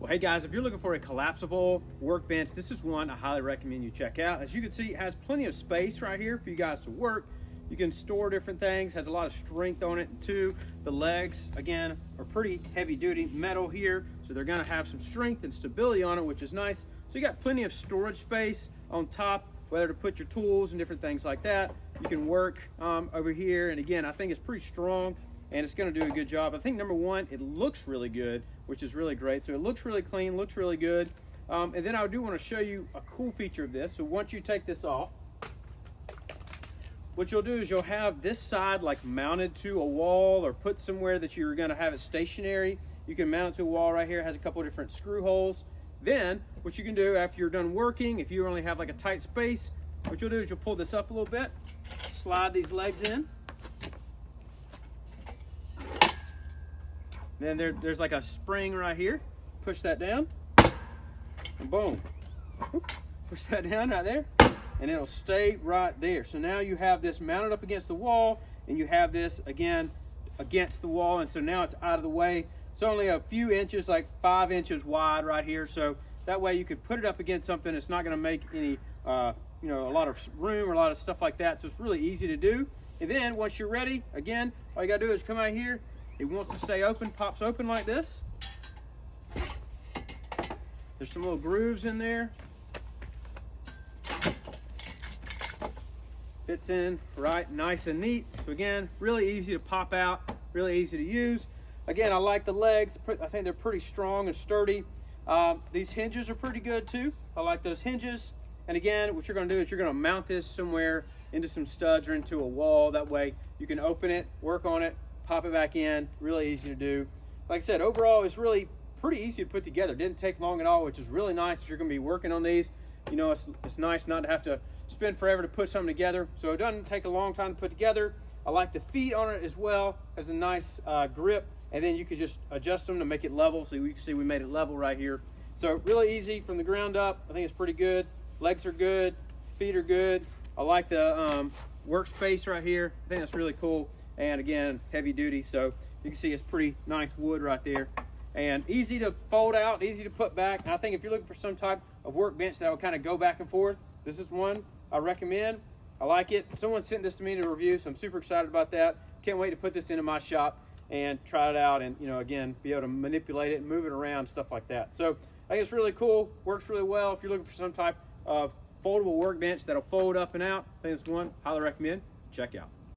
Well, hey guys, if you're looking for a collapsible workbench, this is one I highly recommend you check out. As you can see, it has plenty of space right here for you guys to work. You can store different things, has a lot of strength on it too. The legs, again, are pretty heavy duty metal here, so they're gonna have some strength and stability on it, which is nice. So you got plenty of storage space on top, whether to put your tools and different things like that. You can work over here, and again, I think it's pretty strong and it's gonna do a good job. I think number one, it looks really good, which is really great. So it looks really clean, looks really good. And then I do wanna show you a cool feature of this. So once you take this off, what you'll do is you'll have this side like mounted to a wall or put somewhere that you're gonna have it stationary. You can mount it to a wall right here. It has a couple of different screw holes. Then what you can do after you're done working, if you only have like a tight space, what you'll do is you'll pull this up a little bit, slide these legs in. Then there's like a spring right here. Push that down, and boom. Push that down right there, and it'll stay right there. So now you have this mounted up against the wall, and you have this again against the wall, and so now it's out of the way. It's only a few inches, like 5 inches wide right here, so that way you could put it up against something. It's not going to make any a lot of room or a lot of stuff like that, so it's really easy to do. And then once you're ready, again, all you got to do is come out here. It wants to stay open, pops open like this. There's some little grooves in there. Fits in right, nice and neat. So again, really easy to pop out, really easy to use. Again, I like the legs. I think they're pretty strong and sturdy. These hinges are pretty good too. I like those hinges. And again, what you're gonna do is you're gonna mount this somewhere into some studs or into a wall. That way you can open it, work on it, pop it back in. Really easy to do. Like I said, overall it's really pretty easy to put together. Didn't take long at all, which is really nice if you're gonna be working on these. You know, it's nice not to have to spend forever to put something together. So it doesn't take a long time to put together. I like the feet on it as well. Has a nice grip, and then you can just adjust them to make it level. So you can see we made it level right here. So really easy from the ground up. I think it's pretty good. Legs are good, feet are good. I like the workspace right here. I think that's really cool. And again, heavy duty, so you can see it's pretty nice wood right there. And easy to fold out, easy to put back. And I think if you're looking for some type of workbench that will kind of go back and forth, this is one I recommend. I like it. Someone sent this to me to review, so I'm super excited about that. Can't wait to put this into my shop and try it out and, again, be able to manipulate it and move it around, stuff like that. So I think it's really cool, works really well. If you're looking for some type of foldable workbench that'll fold up and out, I think it's one I highly recommend. Check out.